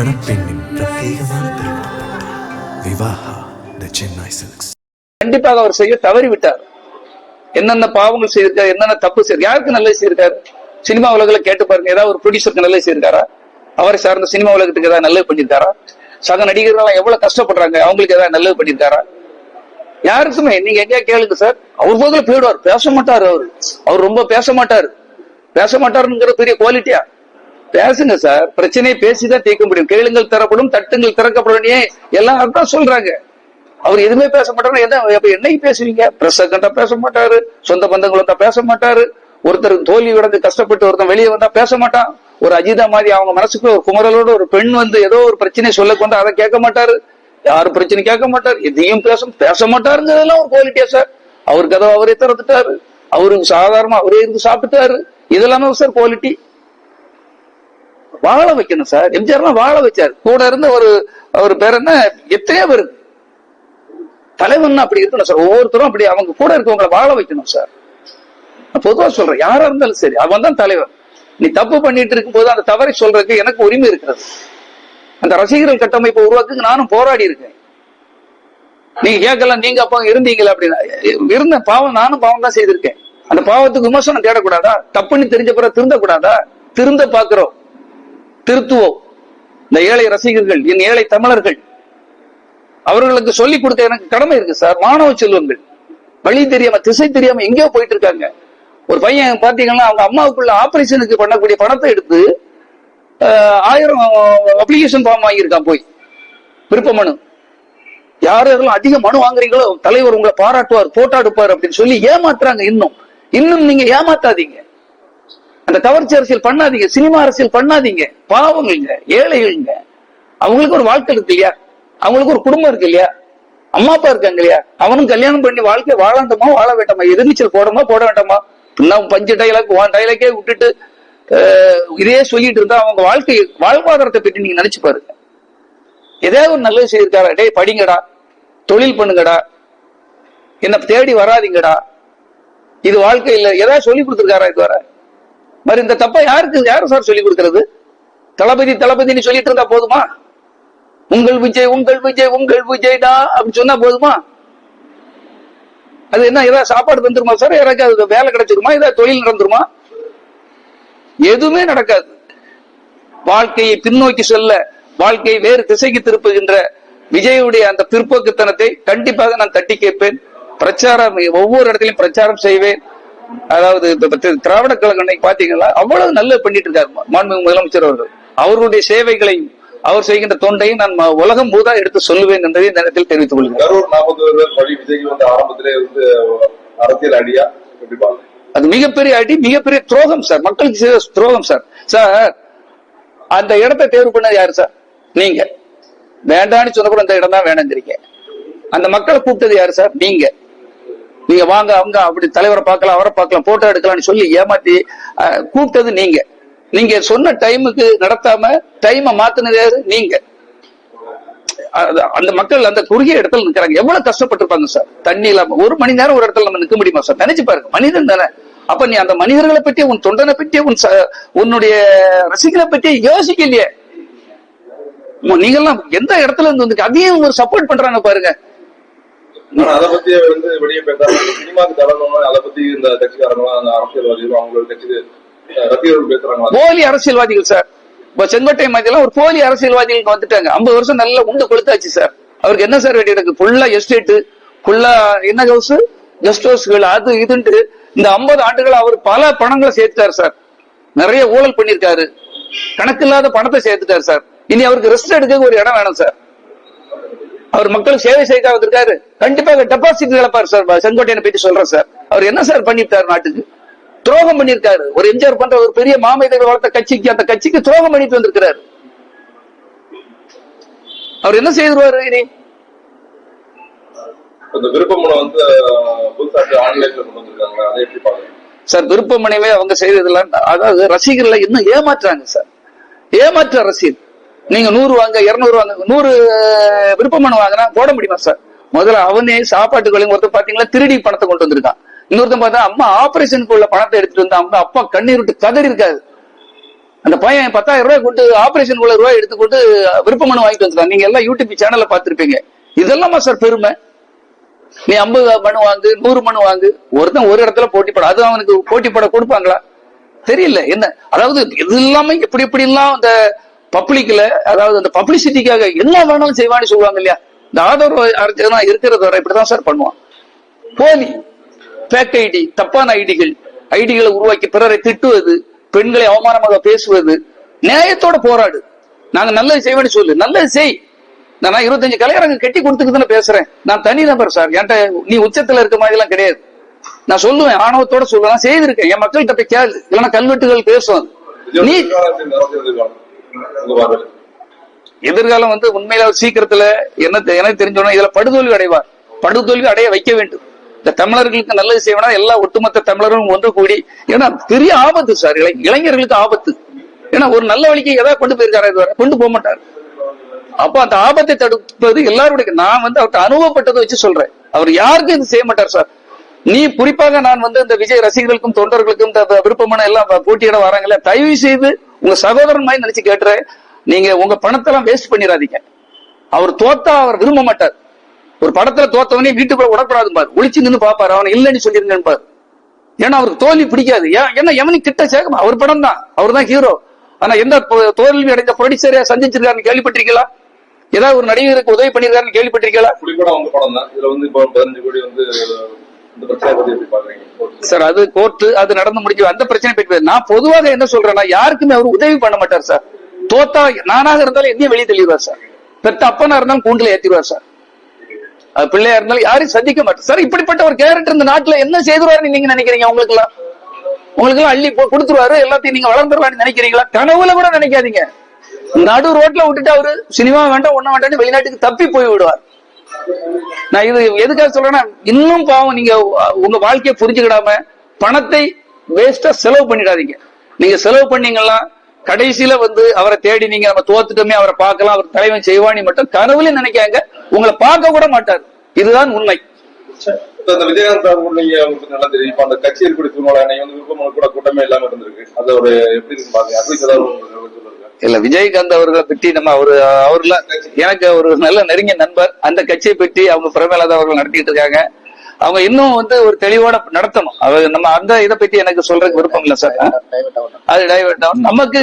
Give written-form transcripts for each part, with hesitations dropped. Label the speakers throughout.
Speaker 1: மணப்பெண்ணின் பிரத்யேகமான திருமணம் விவாஹா தி சென்னை சில்க்ஸ்.
Speaker 2: கண்டிப்பாக அவர் செய்ய தவறிவிட்டார். என்னென்ன பாவங்கள் செய்திருக்காரு, என்னென்ன தப்பு செய்ய, யாருக்கு நல்லது செய்யிருக்காரு? சினிமா உலகில் கேட்டு பாருங்க. ஏதாவது ஒரு ப்ரொடியூசருக்கு நல்லது செய்யிருக்காரா? அவரை சார்ந்த சினிமா உலகத்துக்கு ஏதாவது நல்லது பண்ணியிருக்காரா? சக நடிகர்கள் எவ்வளவு கஷ்டப்படுறாங்க, அவங்களுக்கு ஏதாவது நல்லது பண்ணியிருக்காரா? யாருக்குமே. நீங்க எங்கேயா கேளுங்க சார், அவர் போதுல போயிடுவார், பேச மாட்டாரு. அவர் ரொம்ப பேச மாட்டாருங்கிற பெரிய குவாலிட்டியா? பேசுங்க சார், பிரச்சனையை பேசிதான் தீர்க்க முடியும். கேளுங்கள் தரப்படும், தட்டுங்கள் திறக்கப்படும், எல்லாம் தான் சொல்றாங்க. அவர் எதுவுமே பேச மாட்டாரு. என்னைக்கு பேசுவீங்க? பிரஸ் கண்டா பேச மாட்டாரு, சொந்த பந்தங்கள் வந்தா பேச மாட்டாரு, ஒருத்தர் தோல்வி விடந்து கஷ்டப்பட்டு ஒருத்தர் வெளியே வந்தா பேச மாட்டான். ஒரு அஜிதா மாதிரி அவங்க மனசுக்குள்ள ஒரு குமரலோட ஒரு பெண் வந்து ஏதோ ஒரு பிரச்சனையை சொல்ல கொண்டு அதை கேட்க மாட்டாரு. யாரும் பிரச்சனை கேட்க மாட்டாரு, எதையும் பேச மாட்டாருங்கிறதெல்லாம் ஒரு குவாலிட்டியா சார்? அவருக்கு ஏதோ அவரே திறந்துட்டாரு, அவருக்கு சாதாரணமா அவரே இருந்து சாப்பிட்டுட்டாரு. இதெல்லாமே சார் குவாலிட்டி. வாழ வைக்கணும் சார். எம்ஜிஆர்லாம் வாழ வச்சாரு. கூட இருந்த ஒரு பேர் என்ன, எத்தனையோ பேரு தலைவன் அப்படி இருக்கணும் சார். ஒவ்வொருத்தரும் அப்படி அவங்க கூட இருக்கவங்களை வாழ வைக்கணும் சார். பொதுவா சொல்றேன், யாரா இருந்தாலும் சரி, அவன் தான் தலைவன். நீ தப்பு பண்ணிட்டு இருக்கும் போது அந்த தவறை சொல்றதுக்கு எனக்கு உரிமை இருக்கிறது. அந்த ரசிகர்கள் கட்டமைப்பை உருவாக்கு நானும் போராடி இருக்கேன். நீங்க கேட்கலாம், நீங்க அப்ப இருந்தீங்களா அப்படின்னா, இருந்த பாவம் நானும் பாவம் தான் செய்திருக்கேன். அந்த பாவத்துக்கு விமர்சனம் தேடக்கூடாதா? தப்புன்னு தெரிஞ்ச பிறகு திருந்தக்கூடாதா? திருந்த பாக்குறோம், திருத்துவோம். இந்த ஏழை ரசிகர்கள், என் ஏழை தமிழர்கள், அவர்களுக்கு சொல்லிக் கொடுக்க எனக்கு கடமை இருக்கு சார். மாணவ செல்வங்கள் வழி தெரியாம, திசை தெரியாம எங்கேயோ போயிட்டு இருக்காங்க. ஒரு பையன் பாத்தீங்கன்னா அவங்க அம்மாவுக்குள்ள ஆபரேஷனுக்கு பண்ணக்கூடிய பணத்தை எடுத்து 1000 அப்ளிகேஷன் ஃபார்ம் வாங்கியிருக்கான். போய் விருப்ப மனு, யாரெல்லாம் அதிக மனு வாங்குறீங்களோ தலைவர் உங்களை பாராட்டுவார், போட்டோ எடுப்பார் அப்படின்னு சொல்லி ஏமாத்துறாங்க. இன்னும் நீங்க ஏமாத்தாதீங்க. அந்த கவர்ச்சி அரசியல் பண்ணாதீங்க, சினிமா அரசியல் பண்ணாதீங்க. பாவங்கள்ங்க, ஏழைகள்ங்க, அவங்களுக்கு ஒரு வாழ்க்கை இருக்கு இல்லையா? அவங்களுக்கு ஒரு குடும்பம் இருக்கு இல்லையா? அம்மா அப்பா இருக்காங்க இல்லையா? அவனும் கல்யாணம் பண்ணி வாழ்க்கை வாழாண்டமா வாழ வேண்டாமா? எதிர்நீச்சல் போட வேண்டாமா? இன்னும் பஞ்சு டைலாக்கே விட்டுட்டு இதே சொல்லிட்டு இருந்தா அவங்க வாழ்வாதாரத்தை பற்றி நீங்க நினைச்சு பாருங்க. ஏதாவது ஒரு நல்லது செய்திருக்காரா? டேய் படிங்கடா, தொழில் பண்ணுங்கடா, என்ன தேடி வராதிங்கடா, இது வாழ்க்கை இல்ல, ஏதாவது சொல்லி கொடுத்துருக்காரா? இது வர மாதிரி இந்த தப்பா யாரு சார் சொல்லி கொடுக்கறது? தளபதினு சொல்லிட்டு இருந்தா போதுமா? உங்கள் விஜய்டா அப்படின்னு சொன்னா போதுமா? அது என்ன, ஏதாவது சாப்பாடு தந்துருமா சார்? யாராவது வேலை கிடைச்சிருமா? ஏதாவது தொழில் நடந்துருமா? எதுவுமே நடக்காது. வாழ்க்கையை பின்னோக்கி செல்ல, வாழ்க்கையை வேறு திசைக்கு திருப்புகின்ற விஜயுடைய அந்த பிற்போக்குத்தனத்தை கண்டிப்பாக நான் தட்டி கேட்பேன். பிரச்சாரம் ஒவ்வொரு இடத்திலையும் பிரச்சாரம் செய்வேன். அதாவது திராவிட கழகம் பாத்தீங்களா, அவ்வளவு நல்ல பண்ணிட்டு இருக்காரு மாண்புமிகு முதலமைச்சர் அவர்கள். அவர்களுடைய சேவைகளையும் அவர் செய்கின்ற தொண்டையும் நான் உலகம் பூரா எடுத்து சொல்லுவேன் என்பதை இந்த நேரத்தில் தெரிவித்துக் கொள்கிறேன்.
Speaker 3: அரசியல் அடியா
Speaker 2: அது மிகப்பெரிய அடி, மிகப்பெரிய துரோகம் சார், மக்களுக்கு செய்த துரோகம் சார். சார் அந்த இடத்தை தேர்வு பண்ணது யாரு சார்? நீங்க. வேண்டான்னு சொன்ன கூட அந்த இடம் தான் வேணுங்கிறீங்க. அந்த மக்களை கூப்பிட்டது யாரு சார்? நீங்க வாங்க அவங்க அப்படி தலைவரை பார்க்கலாம், அவரை பார்க்கலாம், போட்டோ எடுக்கலாம்னு சொல்லி ஏமாத்தி கூப்பிட்டது நீங்க. நீங்க சொன்ன டைமுக்கு நடத்தாம டைமை மாத்தினது யாரு? நீங்க. அந்த மக்கள் அந்த குறுகிய இடத்துல நிக்கிறாங்க, எவ்வளவு கஷ்டப்பட்டிருப்பாங்க சார். தண்ணி இல்லாம 1 மணி நேரம் ஒரு இடத்துல நம்ம நிக்க முடியுமா சார்? நினைச்சு பாருங்க, மனிதன் தானே. அப்ப நீ அந்த மனிதர்களை பற்றி, உன் தொண்டனை பற்றி, உன்னுடைய ரசிகர்களை பற்றி யோசிக்கலையே. நீங்கெல்லாம் எந்த இடத்துல இருந்து அதையும் ஒரு சப்போர்ட் பண்றாங்க பாருங்க.
Speaker 3: அதை பத்தி வெளியே பேசுறாங்க, சினிமாக்கு தரணும். அதை பத்தி இந்த கட்சிக்காரங்களும் அரசியல்வாதிகளும் அவங்களோட கட்சி ரசிகர்கள் பேசுறாங்க. போலி அரசியல்வாதிகள் சார். இப்ப செங்கோட்டை மாதிரிலாம் ஒரு போலி அரசியல்வாதிகளுக்கு வந்துட்டாங்க. 50 வருஷம் நல்லா உண்டு கொளுத்தாச்சு சார். அவருக்கு என்ன சார் வேண்டி இருக்கு? ஃபுல்லா எஸ்டேட்டு, ஃபுல்லா என்ன ஹவுஸ், கெஸ்ட் ஹவுஸ்கள், அது இதுன்ட்டு இந்த 50 ஆண்டுகள் அவர் பல பணங்களை சேர்த்துட்டாரு சார். நிறைய ஊழல் பண்ணிருக்காரு, கணக்கில்லாத பணத்தை சேர்த்துட்டாரு சார். இனி அவருக்கு ரெஸ்ட் எடுக்க ஒரு இடம் வேணும் சார். அவர் மக்களுக்கு சேவை செய்ய வந்திருக்காரு, கண்டிப்பாக டெபாசிட் இழப்பாரு சார். செங்கோட்டையனை பற்றி சொல்றேன் சார். அவர் என்ன சார் பண்ணிருக்காரு? நாட்டுக்கு துரோகம் பண்ணிருக்காரு. ஒரு எம்ஜிஆர் பண்ற ஒரு பெரிய மாமேதைகள் வளர்த்த கட்சிக்கு, அந்த கட்சிக்கு துரோகம் பண்ணிட்டு வந்திருக்கிறாரு. அவர் என்ன செய்திருவாரு இனி? விருப்பமனு ஆன்லைன்ல கொண்டு வந்திருக்காங்க, அதை எப்படி பாக்குறீங்க
Speaker 2: சார்? விருப்பமனைவே அவங்க செய்ததெல்லாம், அதாவது ரசிகர்களை இன்னும் ஏமாற்றுறாங்க சார். ஏமாற்று அரசியல். நீங்க 100 வாங்க, 200 வாங்க, 100 விருப்பமனு வாங்கினா போட முடியுமா சார்? முதல்ல அவனே சாப்பாட்டுக்கு ஒருத்தர் பாத்தீங்களா திருடி பணத்தை கொண்டு வந்திருக்கான். இன்னொருத்தன் பார்த்தா அம்மா ஆபரேஷனுக்கு உள்ள பணத்தை எடுத்துட்டு வந்தா அவங்க அப்பா கண்ணீர் விட்டு கதறி இருக்காது. அந்த பையன் 10,000 ரூபாய் கொண்டு ஆபரேஷன் உள்ள ரூபாய் எடுத்துக்கொண்டு விருப்ப மனு வாங்கிட்டு வந்துட்டான். நீங்க எல்லாம் யூடியூப் சேனல்ல பாத்திருப்பீங்க. இதெல்லாமா சார் பெருமை? நீ 50 மனு வாங்கு, 100 மனு வாங்கு, ஒருத்தன் ஒரு இடத்துல போட்டி போட, அது அவனுக்கு போட்டி போட கொடுப்பாங்களா? தெரியல. என்ன அதாவது இது எல்லாமே எப்படி எப்படி எல்லாம் அந்த பப்ளிக்ல, அதாவது அந்த பப்ளிசிட்டிக்காக என்ன வேணாலும் செய்வான்னு சொல்லுவாங்க இல்லையா? இந்த ஆதரவு அரசியல் இருக்கிறது வரை இப்படிதான் சார் பண்ணுவான். போலி ஃபேக் ஐடி, தப்பான ஐடிகளை உருவாக்கி பிறரை திட்டுவது, பெண்களை அவமானமாக பேசுவது. நியாயத்தோட போராடு. நாங்க நல்லது செய்வேன்னு சொல்லு, நல்லது செய். நான் 25 கலைஞரங்க கட்டி கொடுத்துட்டு தானே பேசுறேன். நான் தனி நபர் சார். என்கிட்ட நீ உச்சத்துல இருக்க மாதிரி எல்லாம் கிடையாது. நான் சொல்லுவேன், ஆணவத்தோட சொல்லுவேன், செய்திருக்கேன். என் மக்கள்கிட்ட போய் கேளு, இல்லைன்னா கல்வெட்டுகள் பேசுவாங்க. நீ எதிர்காலம் உண்மையில சீக்கிரத்துல எனக்கு தெரிஞ்சோன்னா இதுல படுதோல்வி அடைவார். படுதோல்வி அடைய வைக்க வேண்டும். இந்த தமிழர்களுக்கு நல்லது செய்வனா எல்லா ஒட்டுமொத்த தமிழர்களும் ஒன்று கூடி, ஏன்னா பெரிய ஆபத்து சார், இளைஞர்களுக்கு ஆபத்து. ஏன்னா ஒரு நல்ல வழிக்கு எதாவது கொண்டு போயிருக்காரு, இதுவரை கொண்டு போக மாட்டார். அப்ப அந்த ஆபத்தை தடுப்பது எல்லாருடைய, நான் அவர்கிட்ட அனுபவப்பட்டதை வச்சு சொல்றேன். அவர் யாருக்கும் இது செய்ய மாட்டார் சார். நீ குறிப்பாக நான் இந்த விஜய் ரசிகர்களுக்கும் தொண்டர்களுக்கும் இந்த விருப்பமான எல்லாம் போட்டியிட வராங்களே, தயவு செய்து உங்க சகோதரன் மாதிரி நினைச்சு கேட்டுறேன். நீங்க உங்க பணத்தெல்லாம் வேஸ்ட் பண்ணிடாதீங்க. அவர் தோத்தா அவர் விரும்ப மாட்டார். ஒரு படத்துல தோத்தவனே வீட்டுக்குள்ள உடக்கூடாது பாரு, ஒளிச்சு நின்று பாப்பாரு, அவனை இல்லைன்னு சொல்லிருங்கன்னு பாரு. ஏன்னா அவருக்கு தோல்வி பிடிக்காது. ஏன்னா எவனுக்கு கிட்ட சேர்க்கமா, அவர் படம் தான், அவர் தான் ஹீரோ. ஆனா எந்த தோல்வி அடைந்த ப்ரொடியூசரை சந்திச்சிருக்காருன்னு கேள்விப்பட்டிருக்கீங்களா? ஏதாவது ஒரு நடிகருக்கு உதவி பண்ணிருக்காருன்னு கேள்விப்பட்டிருக்கீங்களா? சார் அது கோர்ட்டு, அது நடந்து முடிஞ்சு அந்த பிரச்சனை போயிட்டு. நான் பொதுவாக என்ன சொல்றேன்னா, யாருக்குமே அவர் உதவி பண்ண மாட்டார் சார். தோத்தா நானாக இருந்தாலும் என்னையும் வெளியே தள்ளிடுவார் சார். பெத்த அப்பனா இருந்தாலும் கூண்டுல ஏத்திடுவார் சார். அது பிள்ளையா இருந்தாலும் யாரையும் சந்திக்க மாட்டார் சார். இப்படிப்பட்ட ஒரு கேரக்டர் இந்த நாட்டுல என்ன செய்துருவாருன்னு நீங்க நினைக்கிறீங்க? உங்களுக்கு எல்லாம் அள்ளி கொடுத்துருவாரு, எல்லாத்தையும் நீங்க வளர்ந்துருவான்னு நினைக்கிறீங்களா? கனவுல கூட நினைக்காதீங்க. நடு ரோட்ல விட்டுட்டு அவரு சினிமா வேண்டாம் ஒன்னும் வேண்டாம் வெளிநாட்டுக்கு தப்பி போய் விடுவார். நான் இது எதுக்காக சொல்றேன்னா, இன்னும் பாவம், நீங்க உங்க வாழ்க்கையை புரிஞ்சுக்கிடாம பணத்தை வேஸ்டா செலவு பண்ணிடாதீங்க. நீங்க செலவு பண்ணீங்கன்னா கடைசியில அவரை தேடி நீங்க நம்ம தோத்துட்டோமே, அவரை பார்க்கலாம், அவர் தலைவன் செய்வானி மட்டும் கனவுல நினைக்காங்க. உங்களை பார்க்க கூட மாட்டார். இதுதான் உண்மை.
Speaker 3: விஜயகாந்த் நல்லா தெரியும். அந்த கட்சியில் கூட கூட்டமே இல்லாம இருந்திருக்கு. அது ஒரு எப்படி
Speaker 2: இல்ல, விஜயகாந்த் அவர்களை பற்றி நம்ம அவர்ல எனக்கு ஒரு நல்ல நெருங்கிய நண்பர். அந்த கட்சியை பற்றி அவங்க பிரமேலதா அவர்கள் நடத்திட்டு இருக்காங்க. அவங்க இன்னும் ஒரு தெளிவோட நடத்தணும். நம்ம அந்த இதை பத்தி எனக்கு சொல்றதுக்கு விருப்பம் இல்ல சார். அது டைவர்ட் ஆகும். நமக்கு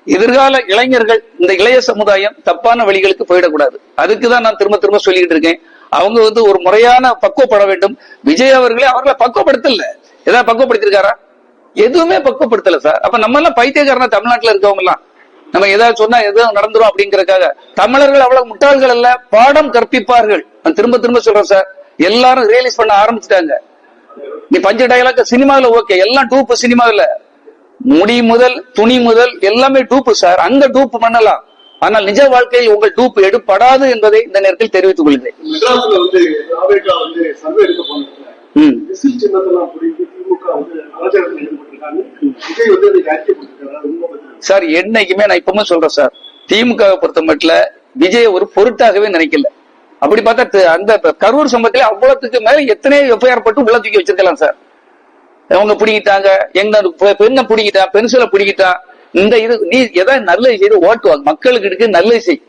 Speaker 2: எதிர்கால இளைஞர்கள், இந்த இளைய சமுதாயம் தப்பான வழிகளுக்கு போயிடக்கூடாது. அதுக்குதான் நான் திரும்ப திரும்ப சொல்லிக்கிட்டு இருக்கேன். அவங்க ஒரு முறையான பக்குவப்பட வேண்டும். விஜய் அவர்களை பக்குவப்படுத்தல. ஏதாவது பக்குவப்படுத்திருக்காரா? எதுவுமே பக்குவப்படுத்தல சார். அப்ப நம்ம எல்லாம் பைத்தியக்காரனா? தமிழ்நாட்டுல இருக்கவங்க எல்லாம் நம்ம ஏதாவது சொன்னா எதுவும் நடந்துரும் அப்படிங்கறதுக்காக. தமிழர்கள் அவ்வளவு முட்டாள்கள் அல்ல, பாடம் கற்பிப்பார்கள். நான் திரும்ப திரும்ப சொல்றேன் சார். எல்லாரும் ரியலைஸ் பண்ண ஆரம்பிச்சுட்டாங்க. நீ பஞ்ச டயலாக் சினிமாவில ஓகே, எல்லாம் டூப்பு. சினிமாவில முடி முதல் துணி முதல் எல்லாமே டூப்பு சார். அங்க டூப்பு பண்ணலாம். ஆனால் நிஜ வாழ்க்கையில் உங்கள் டூப் எடுப்படாது என்பதை இந்த நேரத்தில் தெரிவித்துக் கொள்கிறேன். சார் என்னைக்குமே நான் இப்பவுமே சொல்றேன் சார், திமுக பொறுத்த மட்டும் விஜய் ஒரு பொருட்டாகவே நினைக்கல. அப்படி பார்த்தா அந்த கரூர் சம்பவத்திலே அவ்வளவுக்கு மேல எத்தனையோ எஃப்ஐஆர் பட்டு உள்ள தூக்கி வச்சிருக்கலாம் சார். அவங்க பிடிக்கிட்டாங்க, எங்க பெண்ணை பிடிக்கிட்டான், பென்சிலை பிடிக்கிட்டான். இந்த இது நீ ஏதாவது நல்லது செய்து ஓட்டுவாங்க. மக்களுக்கு இருக்கு நல்லது செய்.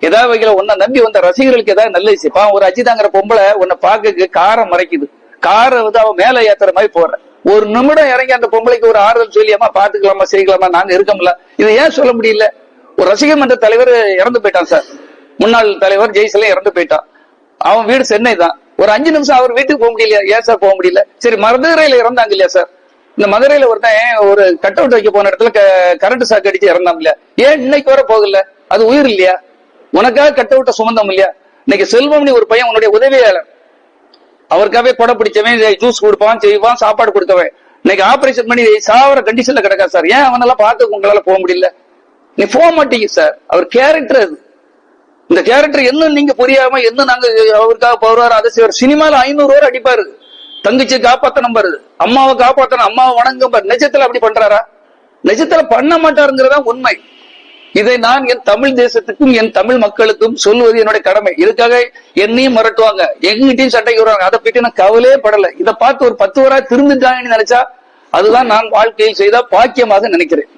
Speaker 2: ஏதாவது வகையில உன்னை நம்பி வந்த ரசிகர்களுக்கு ஏதாவது நல்லது செய்ப்பா. ஒரு அஜிதாங்கிற பொம்பளை உன்னை பார்க்க காரம் மறைக்குது. காரை அவன் மேல ஏத்துற மாதிரி போடுற. ஒரு நிமிடம் இறங்கி அந்த பொம்பளைக்கு ஒரு ஆறுதல் சொல்லியாமா, பாத்துக்கலாமா, செய்யலாமா, நாங்க இருக்கோம்ல. இது ஏன் சொல்ல முடியல? ஒரு ரசிகர் மன்ற தலைவர் இறந்து போயிட்டான் சார். முன்னாள் தலைவர் ஜெய்சலே இறந்து போயிட்டான். அவன் வீடு சென்னை தான். ஒரு 5 நிமிஷம் அவர் வீட்டுக்கு போக முடியல. ஏன் சார் போக முடியல? சரி, மதுரையில இறந்தாங்க இல்லையா சார்? இந்த மதுரையில ஒருத்தன் ஒரு கட் அவுட் வைக்க போன இடத்துல கரண்ட் சாக்கு அடிச்சு இறந்தாம் இல்லையா? ஏன் இன்னைக்கு வர போகல? அது உயிர் இல்லையா? உனக்காக கட் அவுட்ட சுமந்தம் இல்லையா? இன்னைக்கு செல்வம்னி ஒரு பையன் உன்னுடைய உதவியாளர், அவருக்காகவே கொடை பிடிச்சவன், ஜூஸ் கொடுப்பான், செய்வான், சாப்பாடு கொடுக்கவன். இன்னைக்கு ஆபரேஷன் பண்ணி சாவர கண்டிஷன்ல கிடக்கா சார். ஏன் அவனெல்லாம் பார்க்க உங்களால போக முடியல? நீ போக மாட்டீங்க சார். அவர் கேரக்டர் அது. இந்த கேரக்டர் என்ன நீங்க புரியாம என்ன நாங்க அவருக்காக போறாரு, அதை செய்வார். சினிமால 500 ரூபாய் அடிப்பாரு. தங்கச்சி காப்பாத்தணும் பாரு, அம்மாவை காப்பாத்தணும், அம்மாவை வணங்கும் பாரு. நிஜத்துல அப்படி பண்றாரா? நிஜத்துல பண்ண மாட்டாருங்கிறதா உண்மை. இதை நான் என் தமிழ் தேசத்துக்கும் என் தமிழ் மக்களுக்கும் சொல்லுவது என்னுடைய கடமை. இதுக்காக என்னையும் மிரட்டுவாங்க, எங்கிட்டையும் சட்டைக்கு வருவாங்க. அதை பற்றி நான் கவலையே படல. இதை பார்த்து ஒரு 10 வராய் திருந்துட்டாங்கன்னு நினைச்சா அதுதான் நான் வாழ்க்கையில் செய்த பாக்கியமாக நினைக்கிறேன்.